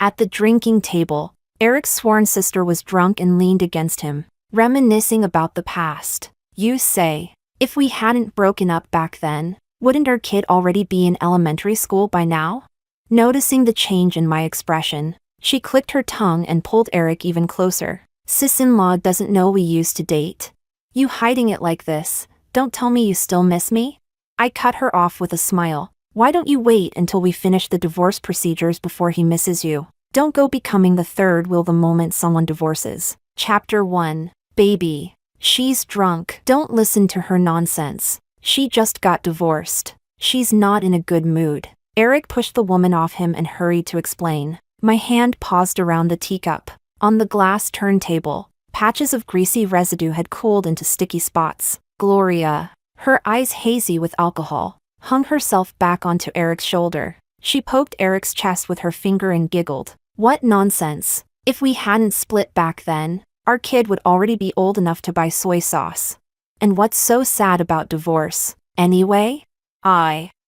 At the drinking table, Eric's sworn sister was drunk and leaned against him, reminiscing about the past. You say, if we hadn't broken up back then, wouldn't our kid already be in elementary school by now? Noticing the change in my expression, she clicked her tongue and pulled Eric even closer. Sis-in-law doesn't know we used to date. You hiding it like this, don't tell me you still miss me? I cut her off with a smile. Why don't you wait until we finish the divorce procedures before he misses you? Don't go becoming the third wheel the moment someone divorces. Chapter 1. Baby. She's drunk. Don't listen to her nonsense. She just got divorced. She's not in a good mood. Eric pushed the woman off him and hurried to explain. My hand paused around the teacup. On the glass turntable, patches of greasy residue had cooled into sticky spots. Gloria, her eyes hazy with alcohol, hung herself back onto Eric's shoulder. She poked Eric's chest with her finger and giggled. What nonsense. If we hadn't split back then, our kid would already be old enough to buy soy sauce. And what's so sad about divorce, anyway?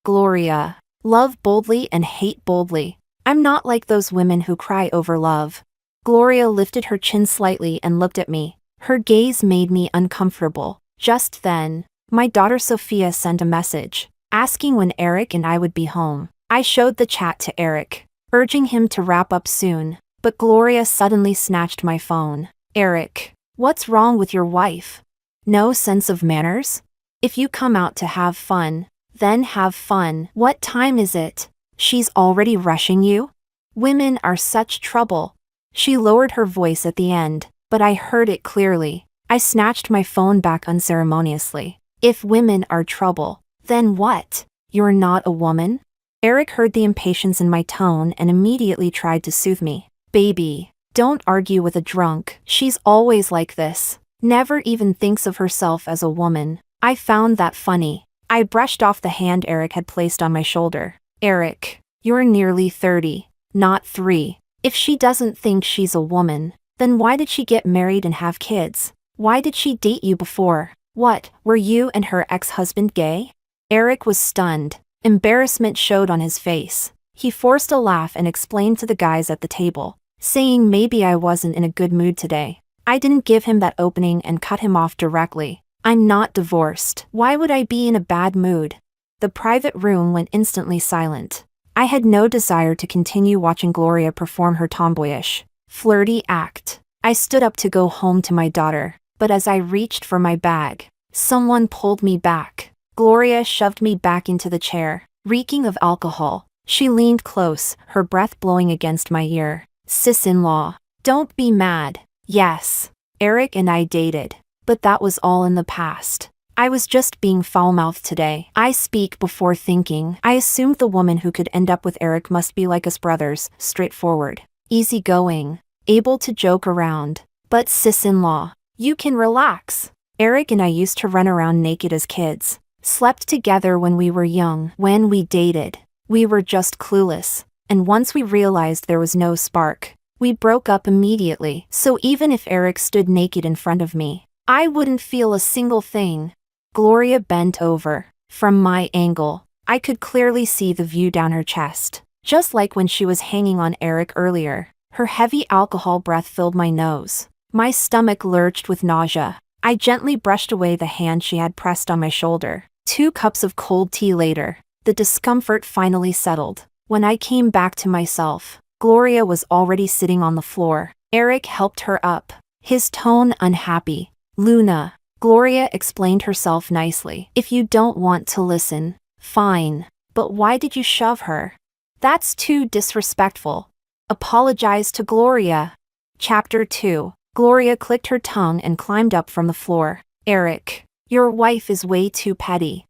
Gloria, love boldly and hate boldly. I'm not like those women who cry over love. Gloria lifted her chin slightly and looked at me. Her gaze made me uncomfortable. Just then, my daughter Sophia sent a message, asking when Eric and I would be home. I showed the chat to Eric, urging him to wrap up soon, but Gloria suddenly snatched my phone. Eric, what's wrong with your wife? No sense of manners? If you come out to have fun, then have fun. What time is it? She's already rushing you? Women are such trouble. She lowered her voice at the end, but I heard it clearly. I snatched my phone back unceremoniously. If women are trouble, then what? You're not a woman? Eric heard the impatience in my tone and immediately tried to soothe me. Baby, don't argue with a drunk. She's always like this. Never even thinks of herself as a woman. I found that funny. I brushed off the hand Eric had placed on my shoulder. Eric, you're nearly 30, not 3. If she doesn't think she's a woman, then why did she get married and have kids? Why did she date you before? What, were you and her ex-husband gay? Eric was stunned. Embarrassment showed on his face. He forced a laugh and explained to the guys at the table, saying maybe I wasn't in a good mood today. I didn't give him that opening and cut him off directly. I'm not divorced. Why would I be in a bad mood? The private room went instantly silent. I had no desire to continue watching Gloria perform her tomboyish, flirty act. I stood up to go home to my daughter, but as I reached for my bag, someone pulled me back. Gloria shoved me back into the chair, reeking of alcohol. She leaned close, her breath blowing against my ear. Sis-in-law, don't be mad. Yes, Eric and I dated, but that was all in the past. I was just being foul-mouthed today. I speak before thinking. I assumed the woman who could end up with Eric must be like us brothers, straightforward, easygoing, able to joke around. But sis-in-law, you can relax. Eric and I used to run around naked as kids, slept together when we were young. When we dated, we were just clueless, and once we realized there was no spark, we broke up immediately. So even if Eric stood naked in front of me, I wouldn't feel a single thing. Gloria bent over. From my angle, I could clearly see the view down her chest. Just like when she was hanging on Eric earlier, her heavy alcohol breath filled my nose. My stomach lurched with nausea. I gently brushed away the hand she had pressed on my shoulder. 2 cups of cold tea later, the discomfort finally settled. When I came back to myself, Gloria was already sitting on the floor. Eric helped her up, his tone unhappy. Luna, Gloria explained herself nicely. If you don't want to listen, fine. But why did you shove her? That's too disrespectful. Apologize to Gloria. Chapter 2. Gloria clicked her tongue and climbed up from the floor. Eric, your wife is way too petty.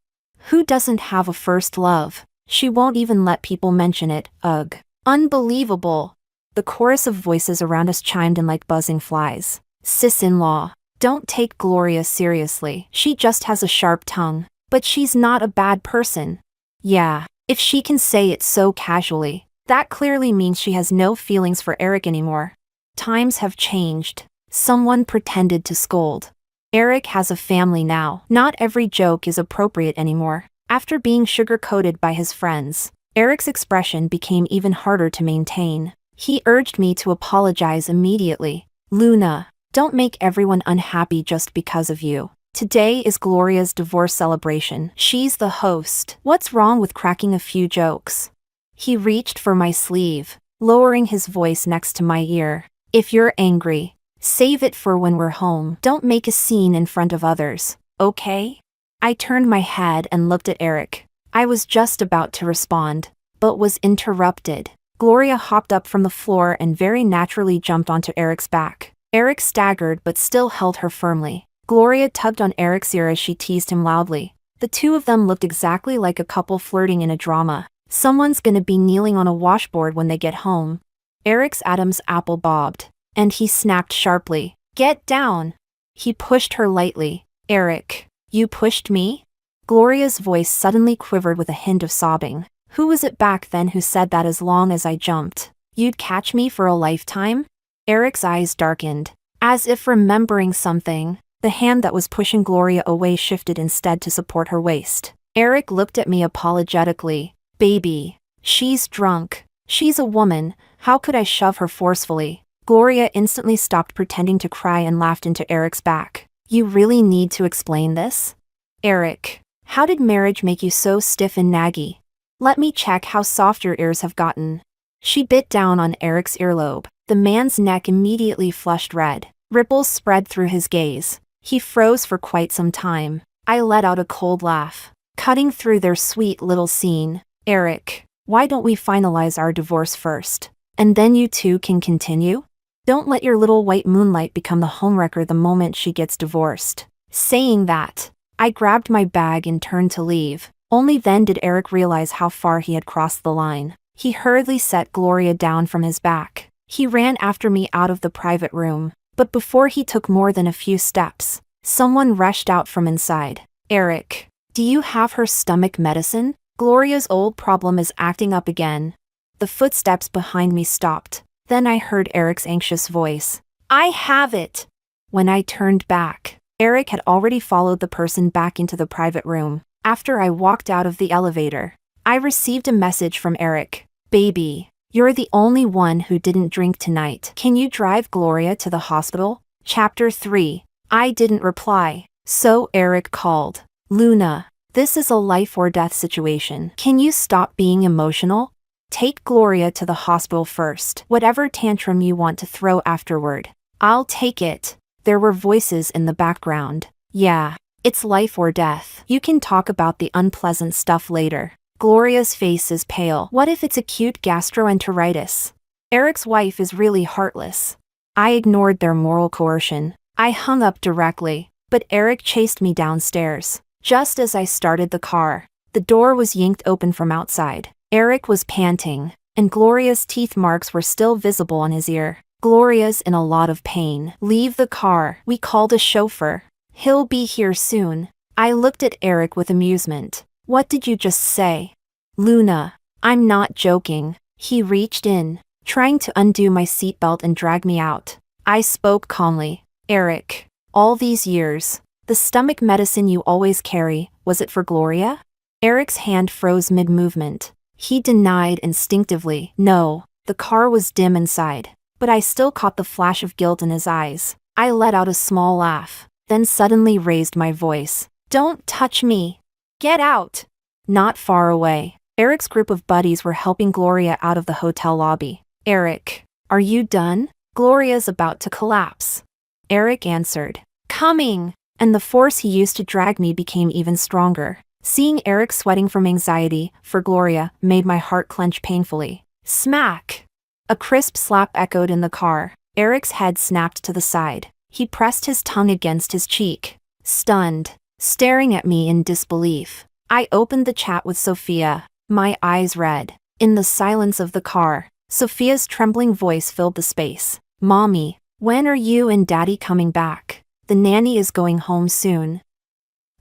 Who doesn't have a first love? She won't even let people mention it. Ugh. Unbelievable. The chorus of voices around us chimed in like buzzing flies. Sis-in-law, don't take Gloria seriously. She just has a sharp tongue. But she's not a bad person. Yeah, if she can say it so casually, that clearly means she has no feelings for Eric anymore. Times have changed. Someone pretended to scold. Eric has a family now. Not every joke is appropriate anymore. After being sugar-coated by his friends, Eric's expression became even harder to maintain. He urged me to apologize immediately. Luna, don't make everyone unhappy just because of you. Today is Gloria's divorce celebration. She's the host. What's wrong with cracking a few jokes? He reached for my sleeve, lowering his voice next to my ear. If you're angry, save it for when we're home. Don't make a scene in front of others, okay? I turned my head and looked at Eric. I was just about to respond, but was interrupted. Gloria hopped up from the floor and very naturally jumped onto Eric's back. Eric staggered but still held her firmly. Gloria tugged on Eric's ear as she teased him loudly. The two of them looked exactly like a couple flirting in a drama. Someone's gonna be kneeling on a washboard when they get home. Eric's Adam's apple bobbed, and he snapped sharply. Get down! He pushed her lightly. Eric, you pushed me? Gloria's voice suddenly quivered with a hint of sobbing. Who was it back then who said that as long as I jumped, you'd catch me for a lifetime? Eric's eyes darkened, as if remembering something. The hand that was pushing Gloria away shifted instead to support her waist. Eric looked at me apologetically. Baby, she's drunk. She's a woman, how could I shove her forcefully? Gloria instantly stopped pretending to cry and laughed into Eric's back. You really need to explain this? Eric, how did marriage make you so stiff and naggy? Let me check how soft your ears have gotten. She bit down on Eric's earlobe. The man's neck immediately flushed red. Ripples spread through his gaze. He froze for quite some time. I let out a cold laugh, cutting through their sweet little scene. Eric, why don't we finalize our divorce first? And then you two can continue? Don't let your little white moonlight become the homewrecker the moment she gets divorced. Saying that, I grabbed my bag and turned to leave. Only then did Eric realize how far he had crossed the line. He hurriedly set Gloria down from his back. He ran after me out of the private room. But before he took more than a few steps, someone rushed out from inside. Eric, do you have her stomach medicine? Gloria's old problem is acting up again. The footsteps behind me stopped. Then I heard Eric's anxious voice. I have it! When I turned back, Eric had already followed the person back into the private room. After I walked out of the elevator, I received a message from Eric. Baby, you're the only one who didn't drink tonight. Can you drive Gloria to the hospital? Chapter 3. I didn't reply. So Eric called. Luna, this is a life or death situation. Can you stop being emotional? Take Gloria to the hospital first. Whatever tantrum you want to throw afterward. I'll take it. There were voices in the background. Yeah, it's life or death. You can talk about the unpleasant stuff later. Gloria's face is pale. What if it's acute gastroenteritis? Eric's wife is really heartless. I ignored their moral coercion. I hung up directly, but Eric chased me downstairs. Just as I started the car, the door was yanked open from outside. Eric was panting, and Gloria's teeth marks were still visible on his ear. Gloria's in a lot of pain. Leave the car. We called a chauffeur. He'll be here soon. I looked at Eric with amusement. What did you just say? Luna, I'm not joking. He reached in, trying to undo my seatbelt and drag me out. I spoke calmly. Eric, all these years, the stomach medicine you always carry, was it for Gloria? Eric's hand froze mid-movement. He denied instinctively. No, the car was dim inside, but I still caught the flash of guilt in his eyes. I let out a small laugh, then suddenly raised my voice. Don't touch me. Get out! Not far away, Eric's group of buddies were helping Gloria out of the hotel lobby. Eric, are you done? Gloria's about to collapse. Eric answered. Coming! And the force he used to drag me became even stronger. Seeing Eric sweating from anxiety for Gloria made my heart clench painfully. Smack! A crisp slap echoed in the car. Eric's head snapped to the side. He pressed his tongue against his cheek, stunned, staring at me in disbelief. I opened the chat with Sophia, my eyes red. In the silence of the car, Sophia's trembling voice filled the space. Mommy, when are you and Daddy coming back? The nanny is going home soon.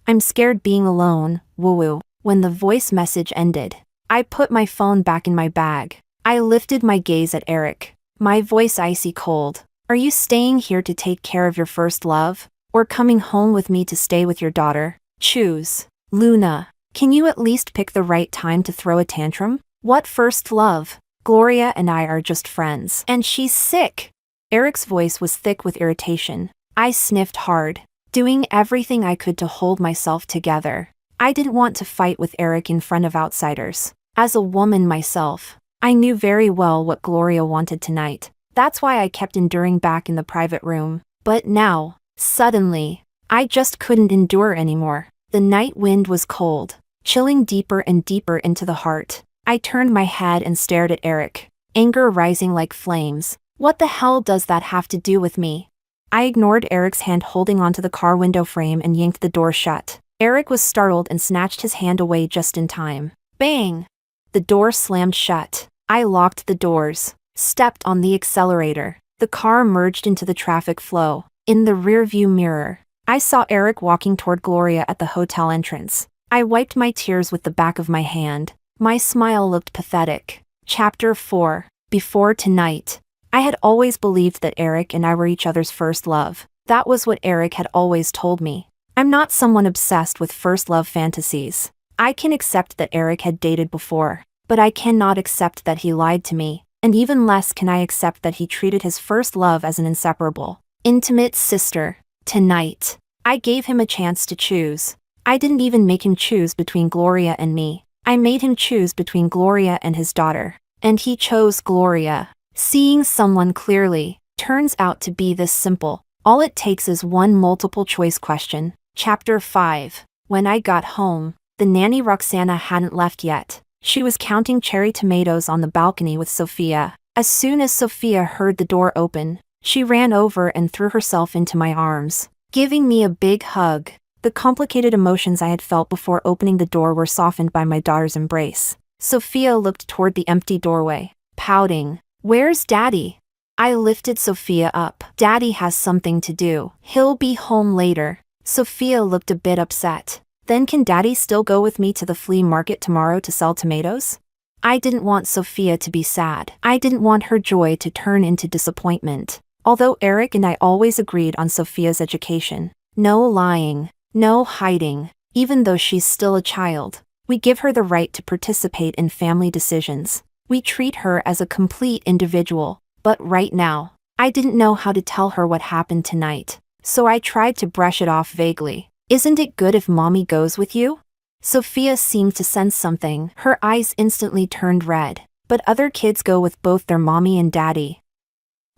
I'm scared being alone, woo-woo. When the voice message ended, I put my phone back in my bag. I lifted my gaze at Eric, my voice icy cold. Are you staying here to take care of your first love, or coming home with me to stay with your daughter? Choose. Luna, can you at least pick the right time to throw a tantrum? What first love? Gloria and I are just friends. And she's sick. Eric's voice was thick with irritation. I sniffed hard, doing everything I could to hold myself together. I didn't want to fight with Eric in front of outsiders. As a woman myself, I knew very well what Gloria wanted tonight. That's why I kept enduring back in the private room. But now, suddenly, I just couldn't endure anymore. The night wind was cold, chilling deeper and deeper into the heart. I turned my head and stared at Eric, anger rising like flames. What the hell does that have to do with me? I ignored Eric's hand holding onto the car window frame and yanked the door shut. Eric was startled and snatched his hand away just in time. Bang! The door slammed shut. I locked the doors, stepped on the accelerator. The car merged into the traffic flow. In the rearview mirror, I saw Eric walking toward Gloria at the hotel entrance. I wiped my tears with the back of my hand. My smile looked pathetic. Chapter 4. Before tonight. I had always believed that Eric and I were each other's first love. That was what Eric had always told me. I'm not someone obsessed with first love fantasies. I can accept that Eric had dated before, but I cannot accept that he lied to me, and even less can I accept that he treated his first love as an inseparable, intimate sister. Tonight, I gave him a chance to choose. I didn't even make him choose between Gloria and me. I made him choose between Gloria and his daughter. And he chose Gloria. Seeing someone clearly turns out to be this simple. All it takes is one multiple choice question. Chapter 5. When I got home, the nanny Roxana hadn't left yet. She was counting cherry tomatoes on the balcony with Sophia. As soon as Sophia heard the door open, she ran over and threw herself into my arms, giving me a big hug. The complicated emotions I had felt before opening the door were softened by my daughter's embrace. Sophia looked toward the empty doorway, pouting. Where's Daddy? I lifted Sophia up. Daddy has something to do. He'll be home later. Sophia looked a bit upset. Then can Daddy still go with me to the flea market tomorrow to sell tomatoes? I didn't want Sophia to be sad. I didn't want her joy to turn into disappointment. Although Eric and I always agreed on Sophia's education. No lying. No hiding. Even though she's still a child, we give her the right to participate in family decisions. We treat her as a complete individual. But right now, I didn't know how to tell her what happened tonight, so I tried to brush it off vaguely. Isn't it good if Mommy goes with you? Sophia seemed to sense something. Her eyes instantly turned red. But other kids go with both their mommy and daddy.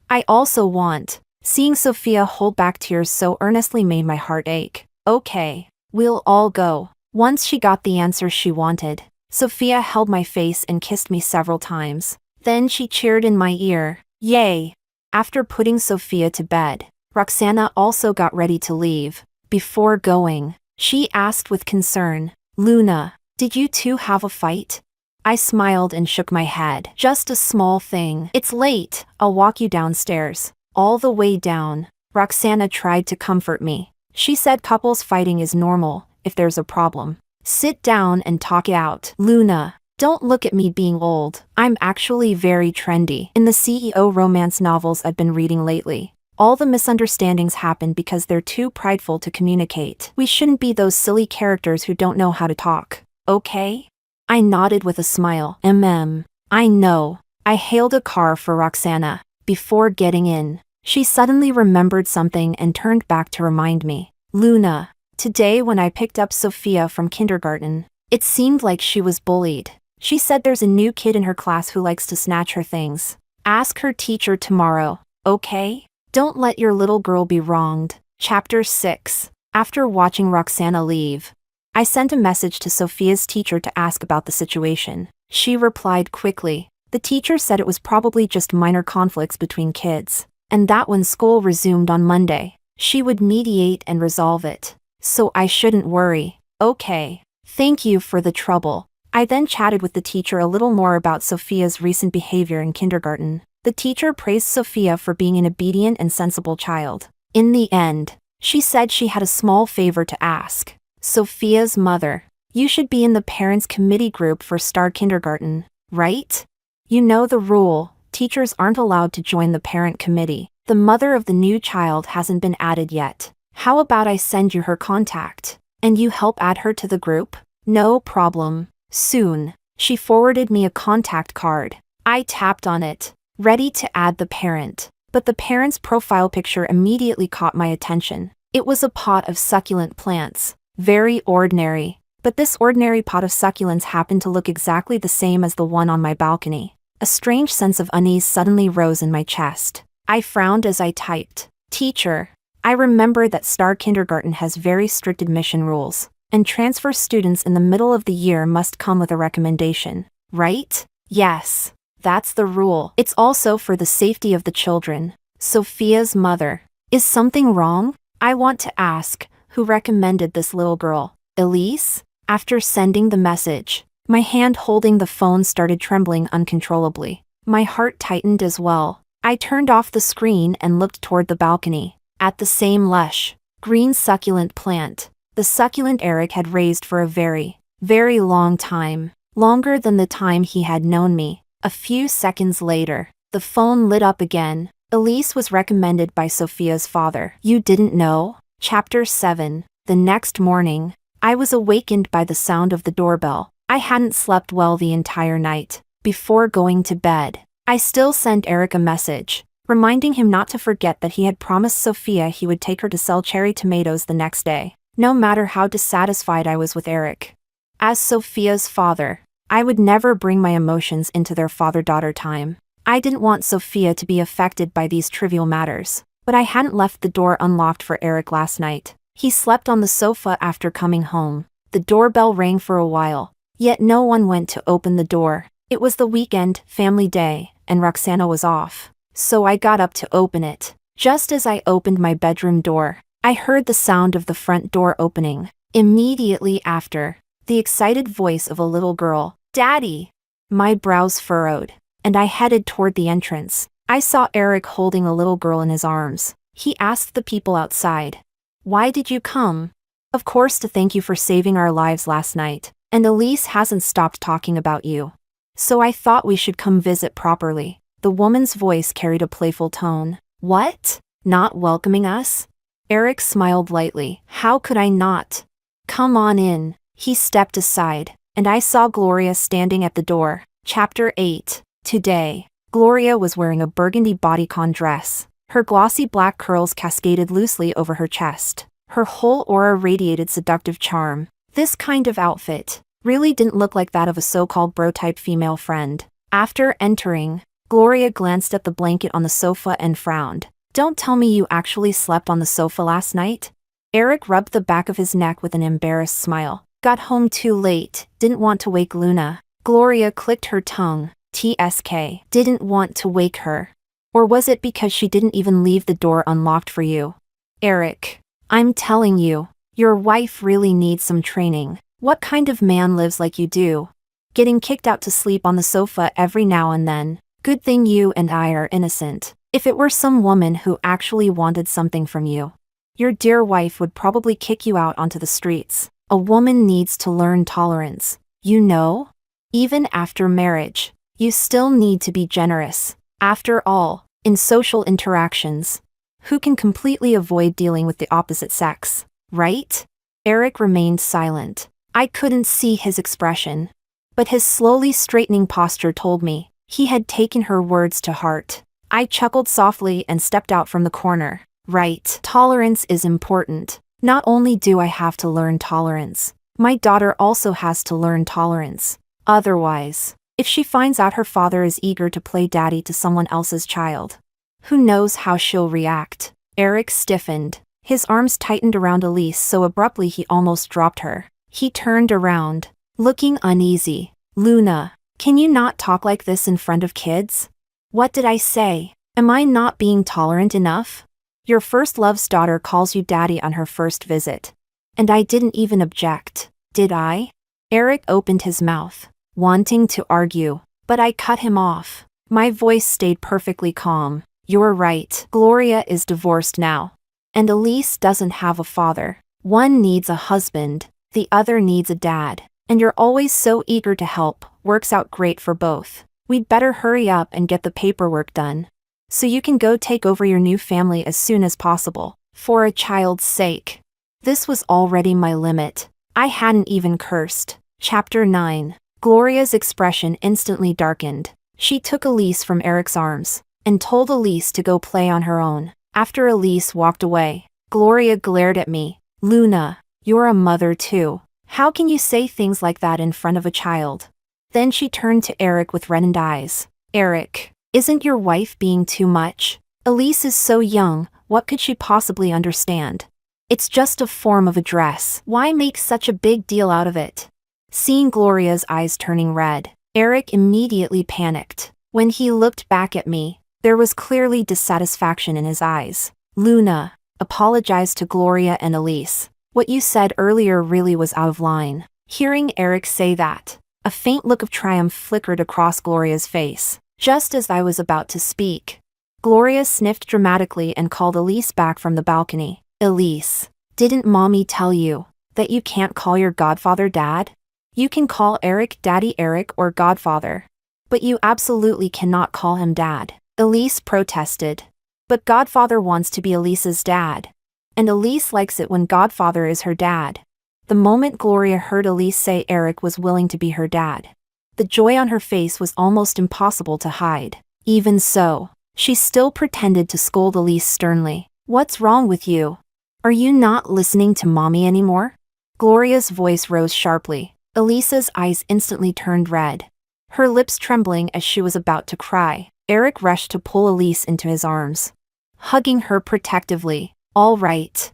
I also want. Seeing Sophia hold back tears so earnestly made my heart ache. Okay, we'll all go. Once she got the answer she wanted, Sophia held my face and kissed me several times. Then she cheered in my ear. Yay! After putting Sophia to bed, Roxana also got ready to leave. Before going, she asked with concern, Luna, did you two have a fight? I smiled and shook my head. Just a small thing. It's late, I'll walk you downstairs. All the way down, Roxana tried to comfort me. She said couples fighting is normal, if there's a problem. Sit down and talk it out. Luna, don't look at me being old. I'm actually very trendy. In the CEO romance novels I've been reading lately, all the misunderstandings happen because they're too prideful to communicate. We shouldn't be those silly characters who don't know how to talk. Okay? I nodded with a smile. I know. I hailed a car for Roxana. Before getting in, she suddenly remembered something and turned back to remind me. Luna, today when I picked up Sophia from kindergarten, it seemed like she was bullied. She said there's a new kid in her class who likes to snatch her things. Ask her teacher tomorrow, okay? Don't let your little girl be wronged. Chapter 6. After watching Roxana leave, I sent a message to Sophia's teacher to ask about the situation. She replied quickly. The teacher said it was probably just minor conflicts between kids, and that when school resumed on Monday, she would mediate and resolve it. So I shouldn't worry. Okay. Thank you for the trouble. I then chatted with the teacher a little more about Sophia's recent behavior in kindergarten. The teacher praised Sophia for being an obedient and sensible child. In the end, she said she had a small favor to ask. Sophia's mother, you should be in the parents' committee group for Star Kindergarten, right? You know the rule, teachers aren't allowed to join the parent committee. The mother of the new child hasn't been added yet. How about I send you her contact, and you help add her to the group? No problem. Soon. She forwarded me a contact card. I tapped on it, ready to add the parent. But the parent's profile picture immediately caught my attention. It was a pot of succulent plants. Very ordinary. But this ordinary pot of succulents happened to look exactly the same as the one on my balcony. A strange sense of unease suddenly rose in my chest. I frowned as I typed. Teacher, I remember that Star Kindergarten has very strict admission rules, and transfer students in the middle of the year must come with a recommendation, right? Yes. That's the rule. It's also for the safety of the children. Sophia's mother. Is something wrong? I want to ask, who recommended this little girl? Elise? After sending the message, my hand holding the phone started trembling uncontrollably. My heart tightened as well. I turned off the screen and looked toward the balcony. At the same lush, green succulent plant. The succulent Eric had raised for a very, very long time. Longer than the time he had known me. A few seconds later, the phone lit up again. Elise was recommended by Sophia's father. You didn't know? Chapter 7. The next morning, I was awakened by the sound of the doorbell. I hadn't slept well the entire night. Before going to bed, I still sent Eric a message, reminding him not to forget that he had promised Sophia he would take her to sell cherry tomatoes the next day, no matter how dissatisfied I was with Eric. As Sophia's father, I would never bring my emotions into their father-daughter time. I didn't want Sophia to be affected by these trivial matters, but I hadn't left the door unlocked for Eric last night. He slept on the sofa after coming home. The doorbell rang for a while, yet no one went to open the door. It was the weekend, family day, and Roxana was off, so I got up to open it. Just as I opened my bedroom door, I heard the sound of the front door opening. Immediately after, the excited voice of a little girl. Daddy! My brows furrowed, and I headed toward the entrance. I saw Eric holding a little girl in his arms. He asked the people outside, "Why did you come?" "Of course, to thank you for saving our lives last night, and Elise hasn't stopped talking about you. So I thought we should come visit properly." The woman's voice carried a playful tone. "What? Not welcoming us?" Eric smiled lightly. "How could I not? Come on in." He stepped aside, and I saw Gloria standing at the door. Chapter 8. Today, Gloria was wearing a burgundy bodycon dress. Her glossy black curls cascaded loosely over her chest. Her whole aura radiated seductive charm. This kind of outfit really didn't look like that of a so-called bro-type female friend. After entering, Gloria glanced at the blanket on the sofa and frowned. "Don't tell me you actually slept on the sofa last night?" Eric rubbed the back of his neck with an embarrassed smile. "Got home too late, didn't want to wake Luna." Gloria clicked her tongue. TSK. Didn't want to wake her. Or was it because she didn't even leave the door unlocked for you? Eric, I'm telling you, your wife really needs some training. What kind of man lives like you do? Getting kicked out to sleep on the sofa every now and then. Good thing you and I are innocent. If it were some woman who actually wanted something from you, your dear wife would probably kick you out onto the streets. A woman needs to learn tolerance. You know? Even after marriage, you still need to be generous. After all, in social interactions, who can completely avoid dealing with the opposite sex, right? Eric remained silent. I couldn't see his expression, but his slowly straightening posture told me he had taken her words to heart. I chuckled softly and stepped out from the corner. Right, tolerance is important. Not only do I have to learn tolerance, my daughter also has to learn tolerance. Otherwise, if she finds out her father is eager to play daddy to someone else's child, who knows how she'll react? Eric stiffened. His arms tightened around Elise so abruptly he almost dropped her. He turned around, looking uneasy. Luna, can you not talk like this in front of kids? What did I say? Am I not being tolerant enough? Your first love's daughter calls you daddy on her first visit. And I didn't even object, did I? Eric opened his mouth, wanting to argue, but I cut him off. My voice stayed perfectly calm. You're right. Gloria is divorced now. And Elise doesn't have a father. One needs a husband, the other needs a dad. And you're always so eager to help, works out great for both. We'd better hurry up and get the paperwork done, so you can go take over your new family as soon as possible, for a child's sake. This was already my limit. I hadn't even cursed. Chapter 9. Gloria's expression instantly darkened. She took Elise from Eric's arms and told Elise to go play on her own. After Elise walked away, Gloria glared at me. Luna, you're a mother too. How can you say things like that in front of a child? Then she turned to Eric with reddened eyes. Eric, isn't your wife being too much? Elise is so young, what could she possibly understand? It's just a form of address. Why make such a big deal out of it? Seeing Gloria's eyes turning red, Eric immediately panicked. When he looked back at me, there was clearly dissatisfaction in his eyes. Luna, apologize to Gloria and Elise. What you said earlier really was out of line. Hearing Eric say that, a faint look of triumph flickered across Gloria's face. Just as I was about to speak, Gloria sniffed dramatically and called Elise back from the balcony. Elise, didn't Mommy tell you that you can't call your godfather Dad? You can call Eric Daddy Eric or Godfather, but you absolutely cannot call him Dad. Elise protested. But Godfather wants to be Elise's dad, and Elise likes it when Godfather is her dad. The moment Gloria heard Elise say Eric was willing to be her dad, the joy on her face was almost impossible to hide. Even so, she still pretended to scold Elise sternly. What's wrong with you? Are you not listening to Mommy anymore? Gloria's voice rose sharply. Elise's eyes instantly turned red, her lips trembling as she was about to cry. Eric rushed to pull Elise into his arms, hugging her protectively. All right,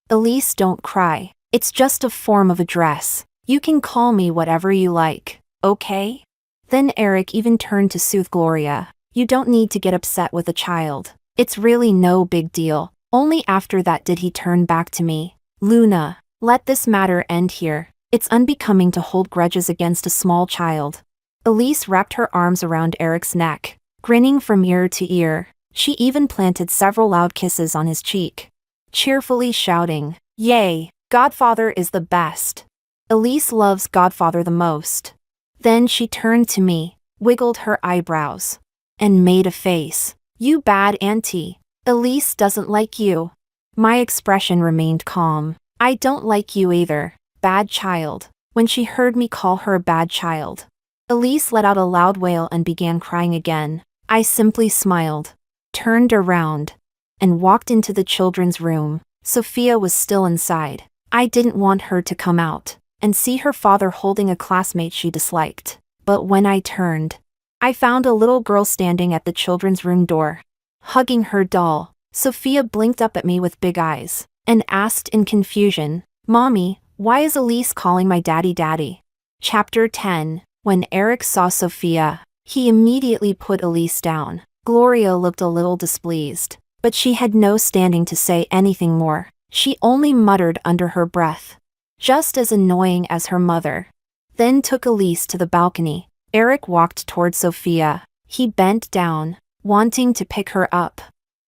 Elise, don't cry. It's just a form of address. You can call me whatever you like, okay? Then Eric even turned to soothe Gloria. You don't need to get upset with a child. It's really no big deal. Only after that did he turn back to me. Luna, let this matter end here. It's unbecoming to hold grudges against a small child. Elise wrapped her arms around Eric's neck, grinning from ear to ear. She even planted several loud kisses on his cheek, cheerfully shouting, "Yay, Godfather is the best. Elise loves Godfather the most." Then she turned to me, wiggled her eyebrows, and made a face. You bad auntie. Elise doesn't like you. My expression remained calm. I don't like you either, bad child. When she heard me call her a bad child, Elise let out a loud wail and began crying again. I simply smiled, turned around, and walked into the children's room. Sophia was still inside. I didn't want her to come out and see her father holding a classmate she disliked. But when I turned, I found a little girl standing at the children's room door, hugging her doll. Sophia blinked up at me with big eyes and asked in confusion, Mommy, why is Elise calling my daddy daddy? Chapter 10. When Eric saw Sophia, he immediately put Elise down. Gloria looked a little displeased, but she had no standing to say anything more. She only muttered under her breath, just as annoying as her mother. Then took Elise to the balcony. Eric walked toward Sophia. He bent down, wanting to pick her up.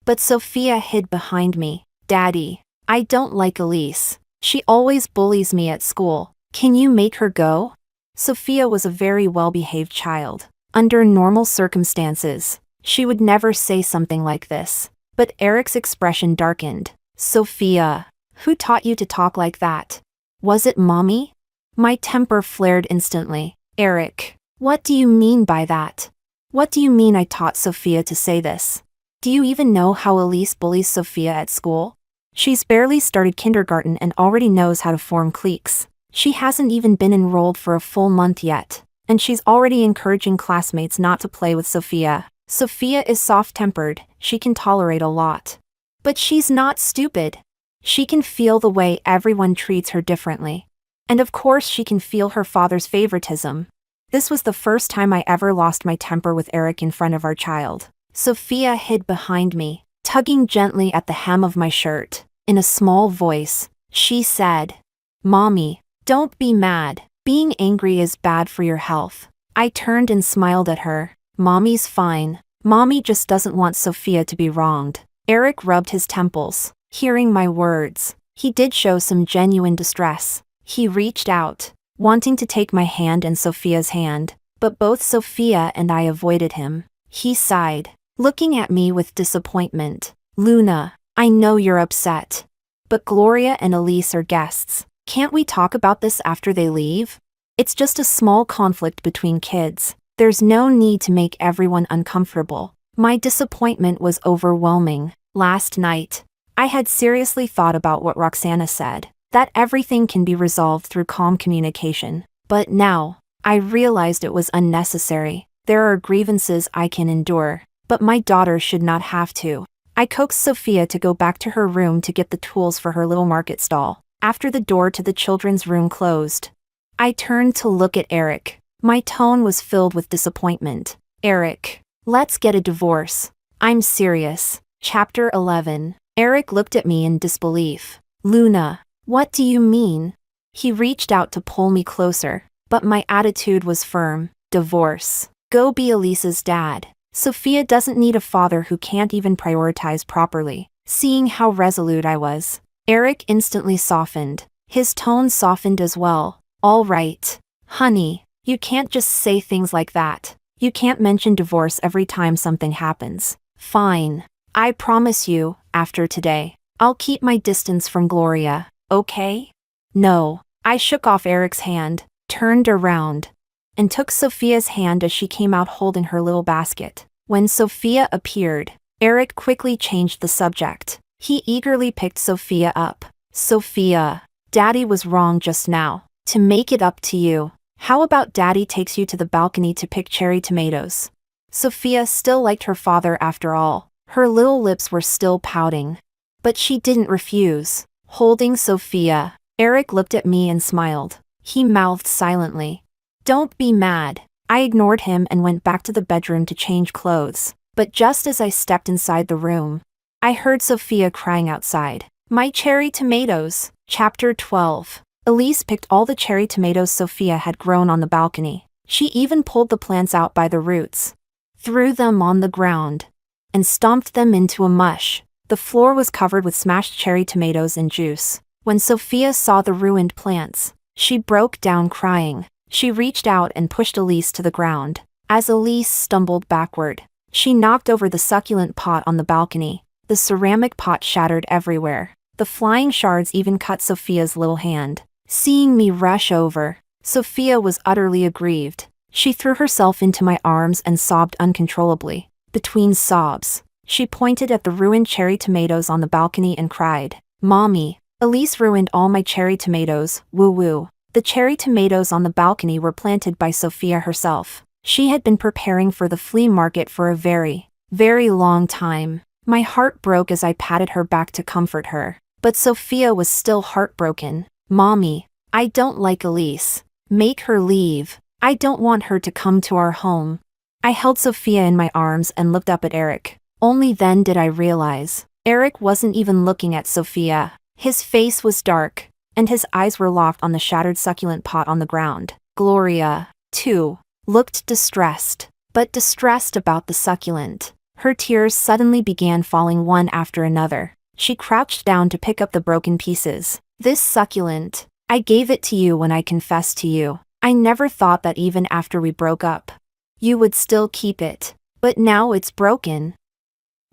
But Sophia hid behind me. Daddy, I don't like Elise. She always bullies me at school. Can you make her go? Sophia was a very well-behaved child. Under normal circumstances, she would never say something like this. But Eric's expression darkened. Sophia, who taught you to talk like that? Was it Mommy? My temper flared instantly. Eric, what do you mean by that? What do you mean I taught Sophia to say this? Do you even know how Elise bullies Sophia at school? She's barely started kindergarten and already knows how to form cliques. She hasn't even been enrolled for a full month yet, and she's already encouraging classmates not to play with Sophia. Sophia is soft-tempered, she can tolerate a lot. But she's not stupid. She can feel the way everyone treats her differently. And of course she can feel her father's favoritism. This was the first time I ever lost my temper with Eric in front of our child. Sophia hid behind me, tugging gently at the hem of my shirt. In a small voice, she said, Mommy, don't be mad. Being angry is bad for your health. I turned and smiled at her. Mommy's fine. Mommy just doesn't want Sophia to be wronged. Eric rubbed his temples. Hearing my words, he did show some genuine distress. He reached out, wanting to take my hand and Sophia's hand, but both Sophia and I avoided him. He sighed, looking at me with disappointment. Luna, I know you're upset, but Gloria and Elise are guests. Can't we talk about this after they leave? It's just a small conflict between kids. There's no need to make everyone uncomfortable. My disappointment was overwhelming. Last night, I had seriously thought about what Roxana said, that everything can be resolved through calm communication. But now, I realized it was unnecessary. There are grievances I can endure, but my daughter should not have to. I coaxed Sophia to go back to her room to get the tools for her little market stall. After the door to the children's room closed, I turned to look at Eric. My tone was filled with disappointment. Eric, let's get a divorce. I'm serious. Chapter 11. Eric looked at me in disbelief. Luna, what do you mean? He reached out to pull me closer, but my attitude was firm. Divorce. Go be Elise's dad. Sophia doesn't need a father who can't even prioritize properly. Seeing how resolute I was, Eric instantly softened. His tone softened as well. All right, honey, you can't just say things like that. You can't mention divorce every time something happens. Fine. I promise you, after today, I'll keep my distance from Gloria, okay? No. I shook off Eric's hand, turned around, and took Sophia's hand as she came out holding her little basket. When Sophia appeared, Eric quickly changed the subject. He eagerly picked Sophia up. Sophia, Daddy was wrong just now. To make it up to you, how about Daddy takes you to the balcony to pick cherry tomatoes? Sophia still liked her father after all. Her little lips were still pouting. But she didn't refuse. Holding Sophia, Eric looked at me and smiled. He mouthed silently. Don't be mad. I ignored him and went back to the bedroom to change clothes. But just as I stepped inside the room, I heard Sophia crying outside. My cherry tomatoes. Chapter 12. Elise picked all the cherry tomatoes Sophia had grown on the balcony. She even pulled the plants out by the roots, threw them on the ground, and stomped them into a mush. The floor was covered with smashed cherry tomatoes and juice. When Sophia saw the ruined plants, she broke down crying. She reached out and pushed Elise to the ground. As Elise stumbled backward, she knocked over the succulent pot on the balcony. The ceramic pot shattered everywhere. The flying shards even cut Sophia's little hand. Seeing me rush over, Sophia was utterly aggrieved. She threw herself into my arms and sobbed uncontrollably. Between sobs, she pointed at the ruined cherry tomatoes on the balcony and cried, Mommy, Elise ruined all my cherry tomatoes, woo-woo. The cherry tomatoes on the balcony were planted by Sophia herself. She had been preparing for the flea market for a very, very long time. My heart broke as I patted her back to comfort her. But Sophia was still heartbroken. Mommy, I don't like Elise. Make her leave. I don't want her to come to our home. I held Sophia in my arms and looked up at Eric. Only then did I realize, Eric wasn't even looking at Sophia. His face was dark, and his eyes were locked on the shattered succulent pot on the ground. Gloria, too, looked distressed, but distressed about the succulent. Her tears suddenly began falling one after another. She crouched down to pick up the broken pieces. This succulent, I gave it to you when I confessed to you. I never thought that even after we broke up, you would still keep it. But now it's broken.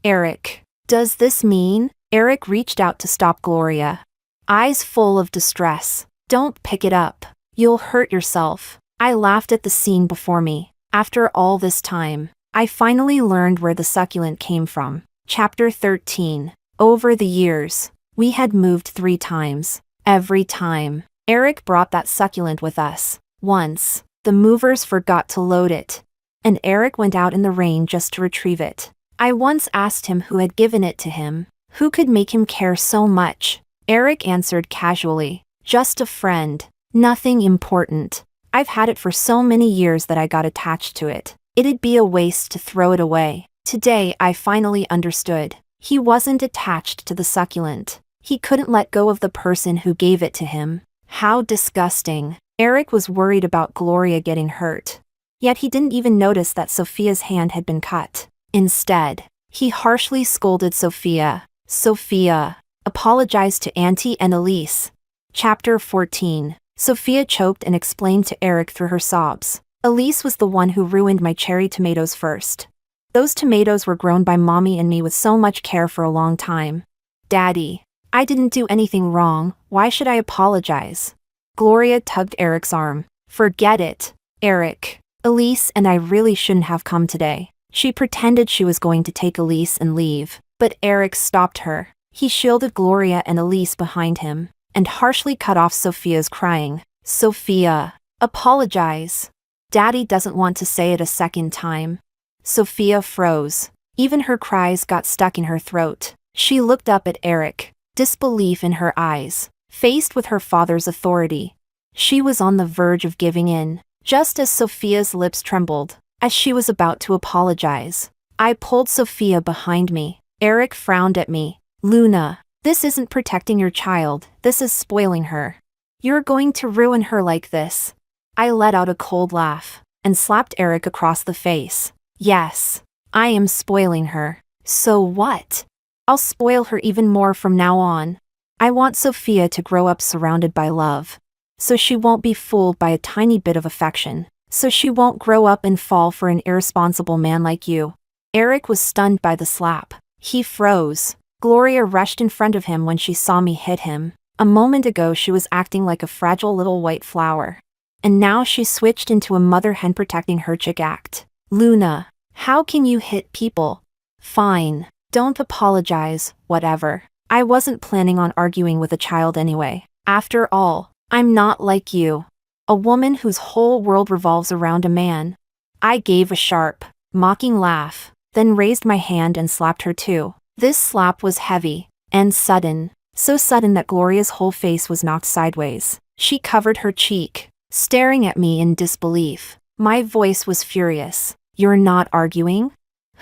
Eric, does this mean? Eric reached out to stop Gloria, eyes full of distress. Don't pick it up. You'll hurt yourself. I laughed at the scene before me. After all this time, I finally learned where the succulent came from. Chapter 13. Over the years, we had moved 3 times. Every time, Eric brought that succulent with us. Once, the movers forgot to load it, and Eric went out in the rain just to retrieve it. I once asked him who had given it to him. Who could make him care so much? Eric answered casually, just a friend. Nothing important. I've had it for so many years that I got attached to it. It'd be a waste to throw it away. Today I finally understood. He wasn't attached to the succulent. He couldn't let go of the person who gave it to him. How disgusting. Eric was worried about Gloria getting hurt. Yet he didn't even notice that Sophia's hand had been cut. Instead, he harshly scolded Sophia. Sophia, apologize to Auntie and Elise. Chapter 14. Sophia choked and explained to Eric through her sobs. Elise was the one who ruined my cherry tomatoes first. Those tomatoes were grown by Mommy and me with so much care for a long time. Daddy, I didn't do anything wrong. Why should I apologize? Gloria tugged Eric's arm. Forget it, Eric. Elise and I really shouldn't have come today. She pretended she was going to take Elise and leave, but Eric stopped her. He shielded Gloria and Elise behind him, and harshly cut off Sophia's crying. Sophia, apologize. Daddy doesn't want to say it a second time. Sophia froze. Even her cries got stuck in her throat. She looked up at Eric, disbelief in her eyes, faced with her father's authority. She was on the verge of giving in, just as Sophia's lips trembled, as she was about to apologize. I pulled Sophia behind me. Eric frowned at me. Luna, this isn't protecting your child, this is spoiling her. You're going to ruin her like this. I let out a cold laugh, and slapped Eric across the face. Yes, I am spoiling her. So what? I'll spoil her even more from now on. I want Sophia to grow up surrounded by love. So she won't be fooled by a tiny bit of affection. So she won't grow up and fall for an irresponsible man like you. Eric was stunned by the slap. He froze. Gloria rushed in front of him when she saw me hit him. A moment ago she was acting like a fragile little white flower. And now she switched into a mother hen protecting her chick act. Luna, how can you hit people? Fine. Don't apologize, whatever. I wasn't planning on arguing with a child anyway. After all, I'm not like you. A woman whose whole world revolves around a man. I gave a sharp, mocking laugh, then raised my hand and slapped her too. This slap was heavy and sudden, so sudden that Gloria's whole face was knocked sideways. She covered her cheek, staring at me in disbelief. My voice was furious. You're not arguing?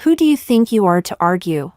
Who do you think you are to argue?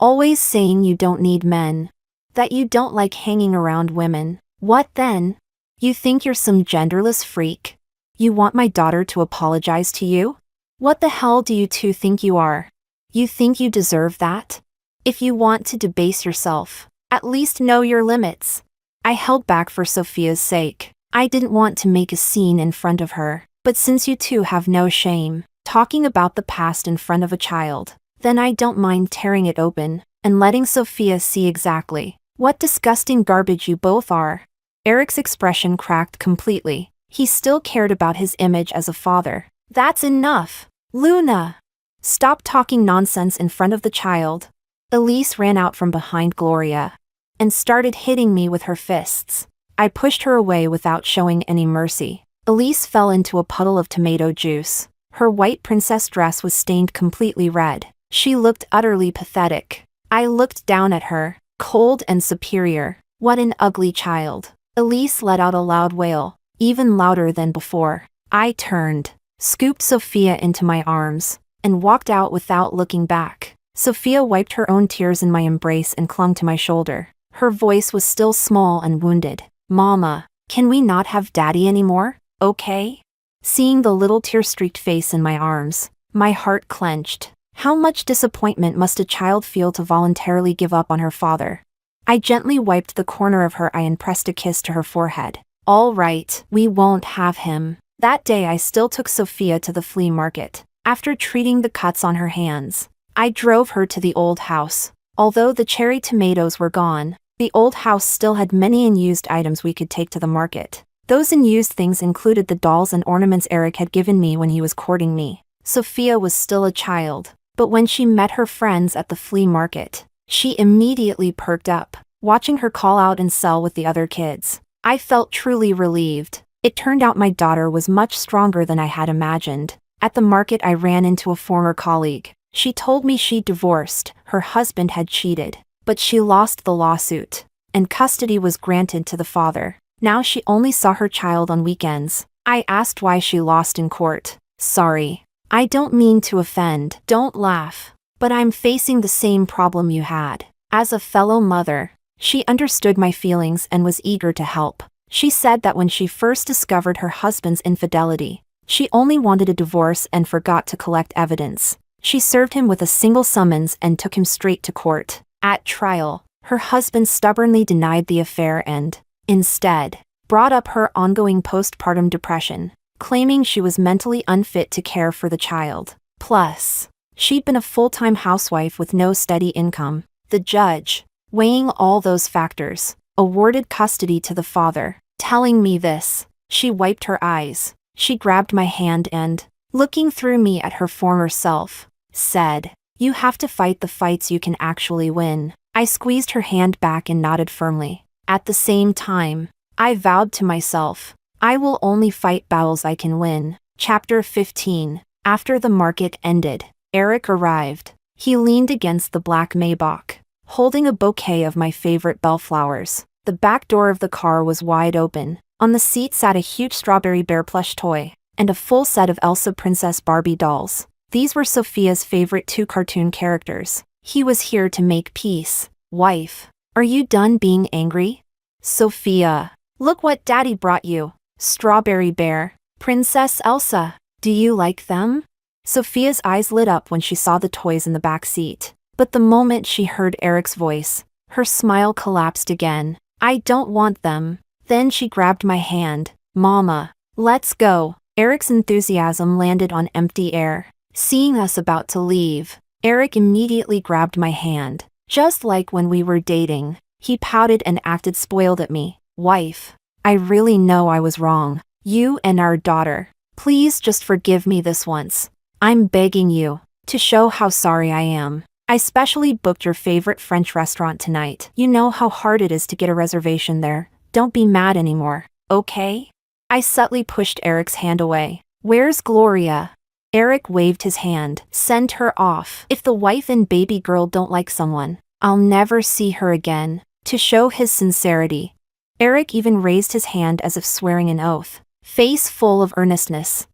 Always saying you don't need men. That you don't like hanging around women. What then? You think you're some genderless freak? You want my daughter to apologize to you? What the hell do you two think you are? You think you deserve that? If you want to debase yourself, at least know your limits. I held back for Sophia's sake. I didn't want to make a scene in front of her, but since you two have no shame, talking about the past in front of a child, then I don't mind tearing it open, and letting Sophia see exactly what disgusting garbage you both are. Eric's expression cracked completely. He still cared about his image as a father. That's enough. Luna! Stop talking nonsense in front of the child. Elise ran out from behind Gloria and started hitting me with her fists. I pushed her away without showing any mercy. Elise fell into a puddle of tomato juice. Her white princess dress was stained completely red. She looked utterly pathetic. I looked down at her, cold and superior. What an ugly child. Elise let out a loud wail, even louder than before. I turned, scooped Sophia into my arms, and walked out without looking back. Sophia wiped her own tears in my embrace and clung to my shoulder. Her voice was still small and wounded. Mama, can we not have Daddy anymore, okay? Seeing the little tear-streaked face in my arms, my heart clenched. How much disappointment must a child feel to voluntarily give up on her father? I gently wiped the corner of her eye and pressed a kiss to her forehead. All right, we won't have him. That day I still took Sophia to the flea market. After treating the cuts on her hands, I drove her to the old house. Although the cherry tomatoes were gone, the old house still had many unused items we could take to the market. Those unused things included the dolls and ornaments Eric had given me when he was courting me. Sophia was still a child, but when she met her friends at the flea market, she immediately perked up, watching her call out and sell with the other kids. I felt truly relieved. It turned out my daughter was much stronger than I had imagined. At the market I ran into a former colleague. She told me she'd divorced, her husband had cheated, but she lost the lawsuit, and custody was granted to the father. Now she only saw her child on weekends. I asked why she lost in court. Sorry. I don't mean to offend. Don't laugh. But I'm facing the same problem you had. As a fellow mother, she understood my feelings and was eager to help. She said that when she first discovered her husband's infidelity, she only wanted a divorce and forgot to collect evidence. She served him with a single summons and took him straight to court. At trial, her husband stubbornly denied the affair and, instead, brought up her ongoing postpartum depression, claiming she was mentally unfit to care for the child. Plus, she'd been a full-time housewife with no steady income. The judge, weighing all those factors, awarded custody to the father. Telling me this, she wiped her eyes. She grabbed my hand and, looking through me at her former self, said, "You have to fight the fights you can actually win." I squeezed her hand back and nodded firmly. At the same time, I vowed to myself, I will only fight battles I can win. Chapter 15. After the market ended, Eric arrived. He leaned against the black Maybach, holding a bouquet of my favorite bellflowers. The back door of the car was wide open. On the seat sat a huge strawberry bear plush toy, and a full set of Elsa Princess Barbie dolls. These were Sophia's favorite two cartoon characters. He was here to make peace. "Wife, are you done being angry?" "Sophia, look what Daddy brought you. Strawberry Bear, Princess Elsa. Do you like them?" Sophia's eyes lit up when she saw the toys in the back seat. But the moment she heard Eric's voice, her smile collapsed again. "I don't want them." Then she grabbed my hand. "Mama, let's go." Eric's enthusiasm landed on empty air. Seeing us about to leave, Eric immediately grabbed my hand. Just like when we were dating, he pouted and acted spoiled at me. "Wife, I really know I was wrong. You and our daughter. Please just forgive me this once. I'm begging you." To show how sorry I am, I specially booked your favorite French restaurant tonight. You know how hard it is to get a reservation there. Don't be mad anymore, okay? I subtly pushed Eric's hand away. "Where's Gloria?" Eric waved his hand. "Send her off. If the wife and baby girl don't like someone, I'll never see her again." To show his sincerity, Eric even raised his hand as if swearing an oath, face full of earnestness.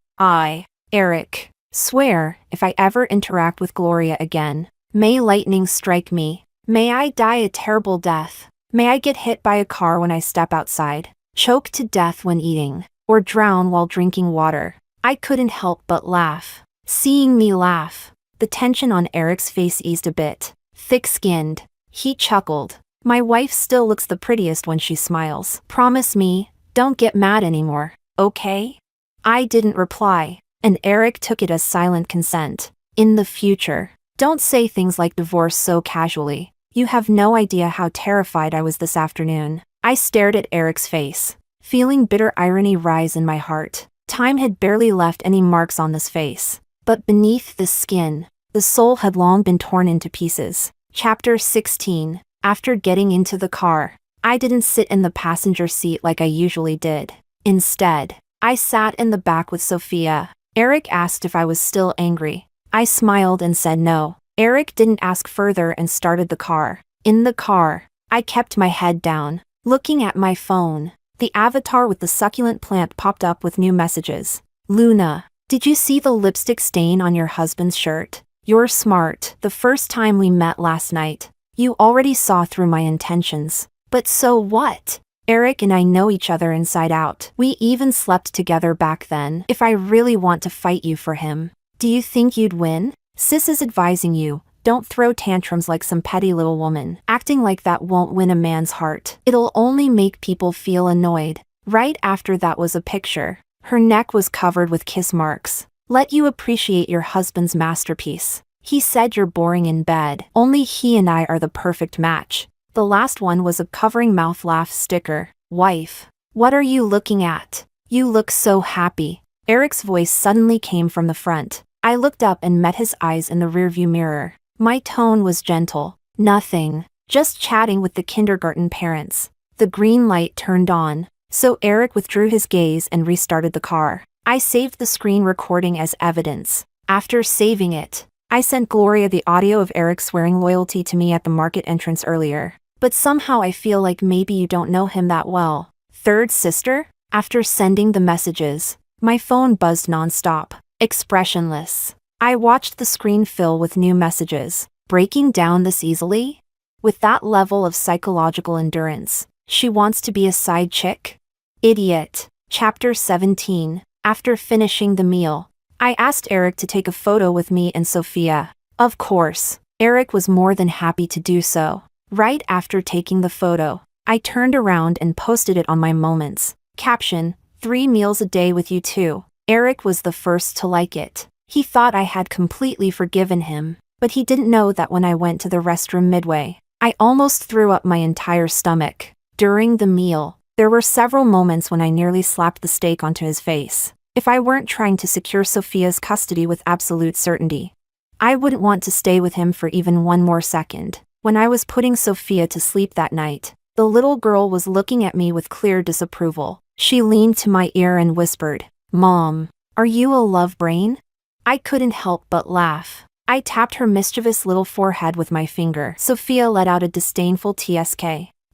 Eric, swear, if I ever interact with Gloria again, may lightning strike me. May I die a terrible death. May I get hit by a car when I step outside, choke to death when eating, or drown while drinking water." I couldn't help but laugh. Seeing me laugh, the tension on Eric's face eased a bit. Thick-skinned, he chuckled. "My wife still looks the prettiest when she smiles. Promise me, don't get mad anymore, okay?" I didn't reply, and Eric took it as silent consent. "In the future, don't say things like divorce so casually. You have no idea how terrified I was this afternoon." I stared at Eric's face, feeling bitter irony rise in my heart. Time had barely left any marks on this face, but beneath the skin, the soul had long been torn into pieces. Chapter 16. After getting into the car, I didn't sit in the passenger seat like I usually did. Instead, I sat in the back with Sophia. Eric asked if I was still angry. I smiled and said no. Eric didn't ask further and started the car. In the car, I kept my head down, looking at my phone. The avatar with the succulent plant popped up with new messages. "Luna, did you see the lipstick stain on your husband's shirt? You're smart. The first time we met last night, you already saw through my intentions. But so what? Eric and I know each other inside out. We even slept together back then. If I really want to fight you for him, do you think you'd win? Sis is advising you. Don't throw tantrums like some petty little woman. Acting like that won't win a man's heart. It'll only make people feel annoyed." Right after that was a picture. Her neck was covered with kiss marks. "Let you appreciate your husband's masterpiece. He said you're boring in bed. Only he and I are the perfect match." The last one was a covering mouth laugh sticker. "Wife, what are you looking at? You look so happy." Eric's voice suddenly came from the front. I looked up and met his eyes in the rearview mirror. My tone was gentle. "Nothing. Just chatting with the kindergarten parents." The green light turned on, so Eric withdrew his gaze and restarted the car. I saved the screen recording as evidence. After saving it, I sent Gloria the audio of Eric swearing loyalty to me at the market entrance earlier. "But somehow I feel like maybe you don't know him that well. Third sister?" After sending the messages, my phone buzzed nonstop. Expressionless, I watched the screen fill with new messages. "Breaking down this easily? With that level of psychological endurance, she wants to be a side chick? Idiot." Chapter 17. After finishing the meal, I asked Eric to take a photo with me and Sophia. Of course, Eric was more than happy to do so. Right after taking the photo, I turned around and posted it on my Moments. Caption: 3 meals a day with you too. Eric was the first to like it. He thought I had completely forgiven him, but he didn't know that when I went to the restroom midway, I almost threw up my entire stomach. During the meal, there were several moments when I nearly slapped the steak onto his face. if I weren't trying to secure Sophia's custody with absolute certainty. I wouldn't want to stay with him for even one more second. When I was putting Sophia to sleep that night, the little girl was looking at me with clear disapproval. She leaned to my ear and whispered, "Mom, are you a love brain?" I couldn't help but laugh. I tapped her mischievous little forehead with my finger. Sophia let out a disdainful tsk,